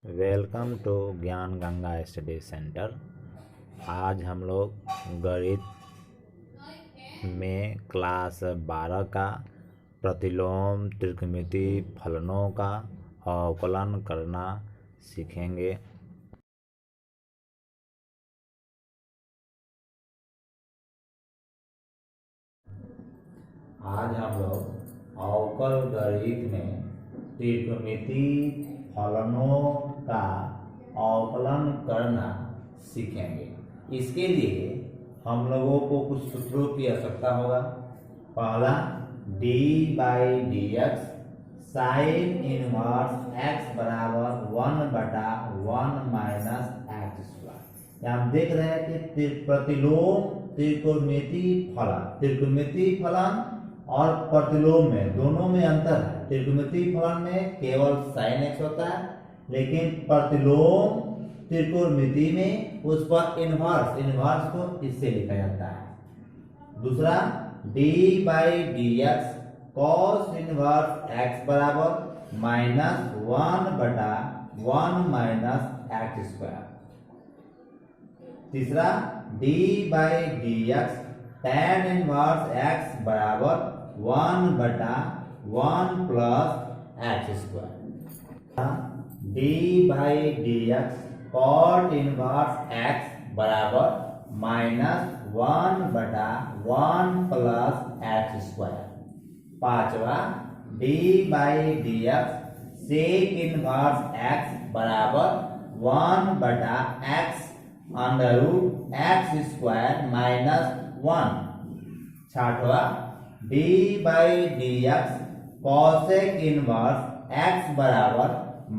Welcome to ज्ञान Ganga study centre. आज हम लोग गणित में क्लास 12 का प्रतिलोम त्रिकोणमिति फलनों का अवकलन करना सीखेंगे। आज हम लोग अवकल गणित में त्रिकोणमिति फलनों का अवकलन करना सीखेंगे। इसके लिए हम लोगों को कुछ सूत्रों की आवश्यकता होगा। पहला d/dx साइन इनवर्स x बराबर 1/1 माइनस एक्स स्क्वायर। हम देख रहे हैं कि प्रतिलोम त्रिकोणमिति फलन और प्रतिलोम में दोनों में अंतर है। त्रिकोणमिति फलन में केवल साइन x होता है, लेकिन प्रतिलोम त्रिकोणमिति में उस पर इनवर्स को इससे लिखा जाता है। दूसरा d/dx cos इनवर्स x बराबर -1/1 माइनस एक्स स्क्वायर। तीसरा d/dx tan इनवर्स x बराबर 1/1 plus X square. d/dx cot inverse x बराबर -1/1 प्लस एक्स स्क्वायर। पांचवा d/dx sec इनवर्स x बराबर 1/x under root X square -1। छठवा d/dx cosec इनवर्स x बराबर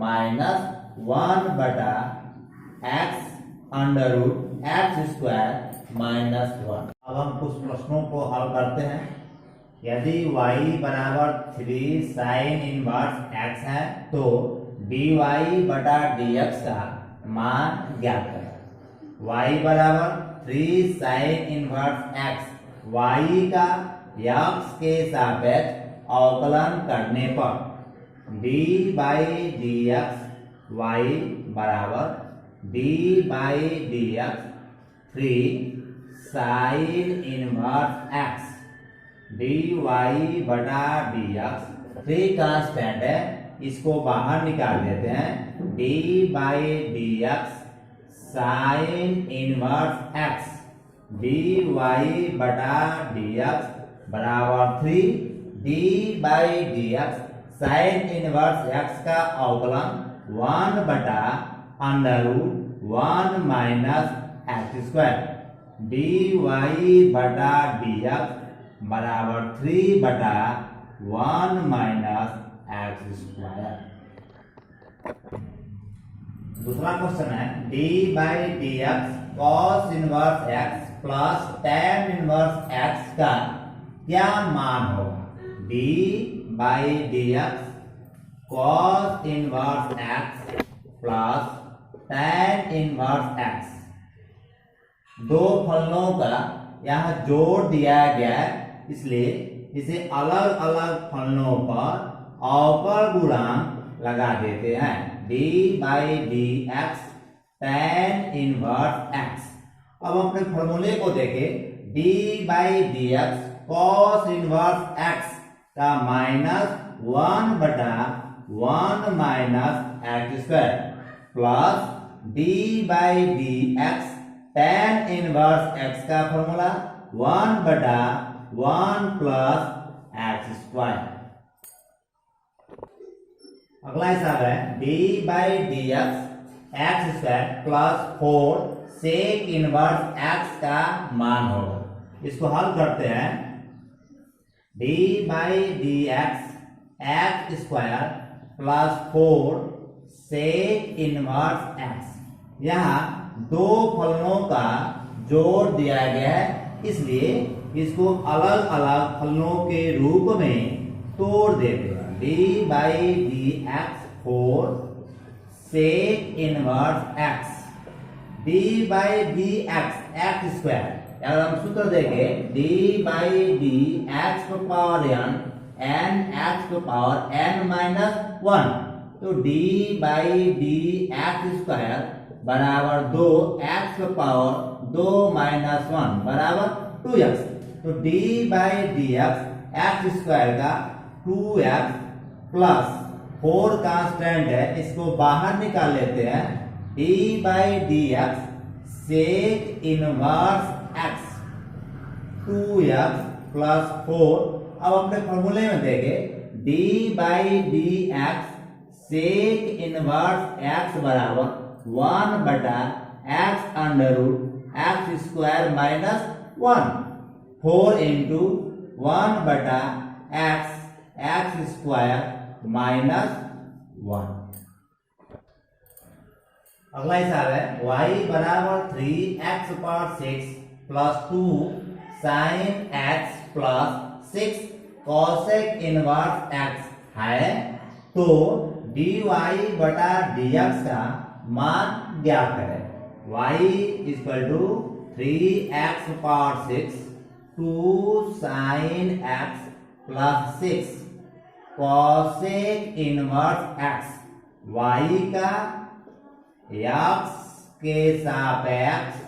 -1/x under root X square -1। अब हम कुछ प्रश्नों को हल करते हैं। यदि y बराबर 3 साइन इनवर्स x है तो dy/dx का मान ज्ञात करें। y बराबर 3 साइन इनवर्स x, y का x के सापेक्ष अवकलन करने पर d/dx y बराबर d/dx 3 sine inverse x dy/dx 3 constant है, इसको बाहर निकाल देते हैं। d/dx sine inverse x dy/dx बराबर 3 d/dx साइन इनवर्स x का अवकलन 1/√1 माइनस एक्स स्क्वायर dy/dx बराबर 3/1 माइनस एक्स स्क्वायर। दूसरा क्वेश्चन है d/dx cos inverse x plus tan inverse x का क्या मान होगा। d/dx cos inverse x plus tan inverse x, दो फलनों का यहाँ जोड़ दिया गया है, इसलिए इसे अलग अलग फलनों पर अवकल गुणांक लगा देते हैं। d/dx tan inverse x। अब अपने फॉर्मूले को देखें। d/dx cos इनवर्स x का -1/1 minus X square plus d/dx tan inverse x का फॉर्मूला 1/1 प्लस एक्स स्क्वायर। अगला हिसाब है d/dx X square plus 4 sec inverse x का मान होगा। इसको हल करते हैं। d/dx X square plus 4 sec inverse x, यहाँ दो फलनों का जोड़ दिया गया है, इसलिए इसको अलग अलग फलनों के रूप में तोड़ देते हैं। d/dx 4 sec inverse x d/dx X square, अगर हम सूत्र देखें d/dx n x n -1, तो तो D by D x square बराबर 2 एक्स पावर 2 माइनस 1 बराबर 2x। तो D by D x square का 2x प्लस 4 कांस्टेंट है, इसको बाहर निकाल लेते हैं। D by D x sec inverse X 2x plus 4। अब अपने फॉर्मूले में देखें D by D x sec inverse X बराबर 1 बटा X under root X square minus 1। 4 into 1 बटा एक्स स्क्वायर माइनस 1। अगला हिसाब है y बराबर 3x power 6 plus 2 sine x plus 6 cosec inverse x है। तो dy बटा dx का मान ज्ञात करें। y equal to 3x power 6 2 sine x plus 6 cosec inverse x। y का x के सापेक्ष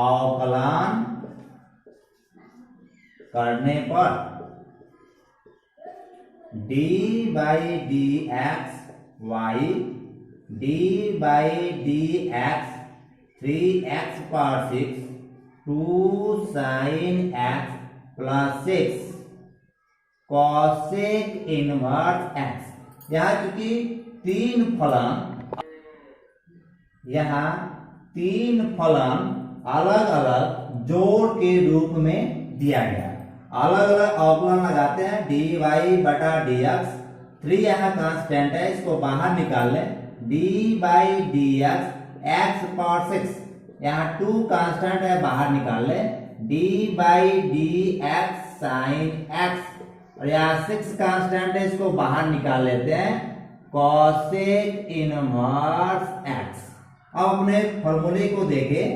अवकलन करने पर d by D x y d by D x 3x power 6 2 sine x plus 6 cosec inverse x। यहाँ चूंकि यहाँ तीन फलन अलग अलग जोड़ के रूप में दिया गया। अलग अलग अवकलन लगाते हैं डी वाई बटा डी एक्स। 3 यहाँ कांस्टेंट है, इसको बाहर निकाल लें। D by D x power 6 यहाँ 2 कांस्टेंट है, बाहर निकाल लें। D by D X sine x और यहाँ 6 कांस्टेंट है, इसको बाहर निकाल लेते हैं। Cosec inverse X. अब अपने फॉर्मूले को देखें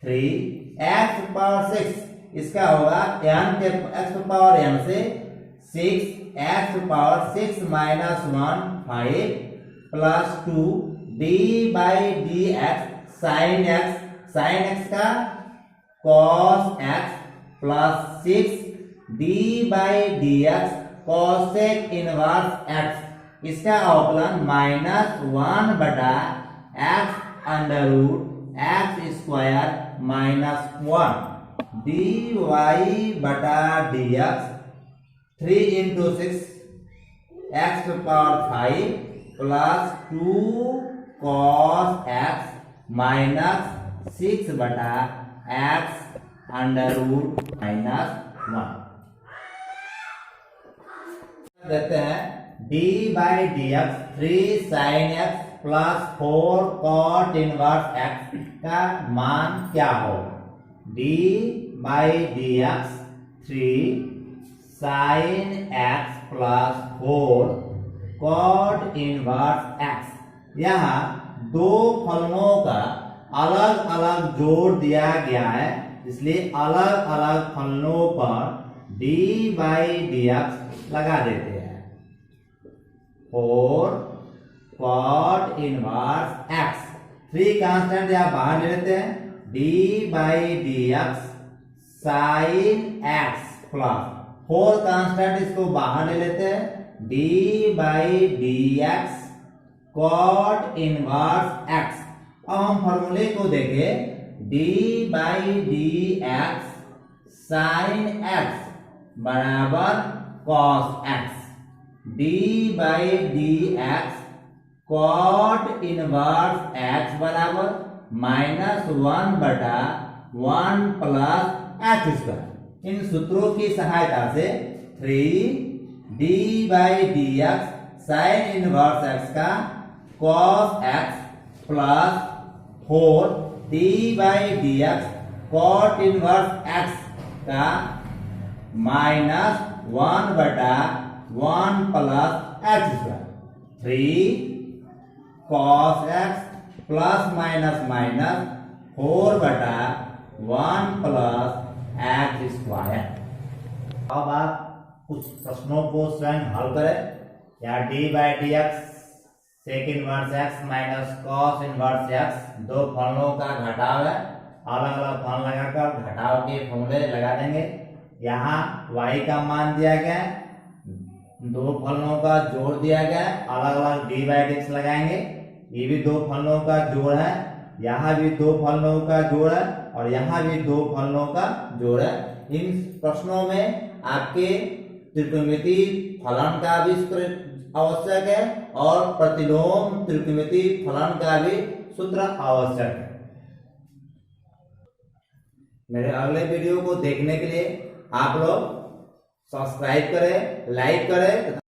3x पावर 6 इसका होगा n के x पावर m से 6x power 6 minus 1 5 plus 2 D by D X sine x का cos x plus 6 D by D X cosec inverse x। इसका अवकलन माइनस 1 बटा X under root X square minus 1 D Y बटा D x 3 into 6 X power 5 plus 2 cos X minus 6 बटा X under root minus 1। देते हैं D by D x 3 sine x plus 4 cot inverse x का मान क्या हो। D by D x 3 sine x plus 4 cot inverse x. यहाँ दो फलनों का अलग अलग जोड़ दिया गया है, इसलिए अलग अलग फलनों पर डी बाई डी एक्स लगा देते हैं। 4 कॉट इनवर्स एक्स 3 कांस्टेंट यहाँ बाहर ले लेते हैं। D by D X sine x plus 4 constant इसको बाहर ले लेते हैं। D by D X cot inverse X. अब हम फॉर्मूले को देखें D by D X sine X बराबर cos X. D by D X cot inverse X बराबर माइनस 1 बटा 1 प्लस एक्स स्क्वायर। इन सूत्रों की सहायता से 3 D by D X sine inverse x का cos X plus 4 D by D X cot inverse x का minus 1 बटा 1 plus X square. 3 cos X plus minus minus 4 बटा 1 प्लस एक्स स्क्वायर। अब आप उस प्रश्नों को स्वयं हल करें। या d by D x sec inverse x minus cos inverse x, दो फलनों का घटाव है, अलग अलग फलन लगाकर घटाव के फॉर्मूले लगा देंगे। यहाँ y का मान दिया गया है, दो फलनों का जोड़ दिया गया है, अलग अलग डी बाई डी एक्स लगाएंगे। ये भी दो फलनों का जोड़ है, यहाँ भी दो फलनों का जोड़ है और यहाँ भी दो फलनों का जोड़ है। इन प्रश्नों में आपके त्रिकोणमितीय फलन का भी सूत्र आवश्यक है और प्रतिलोम त्रिकोणमितीय फलन का भी सूत्र आवश्यक है। मेरे अगले वीडियो को देखने के लिए आप लोग सब्सक्राइब करें, लाइक करें तथा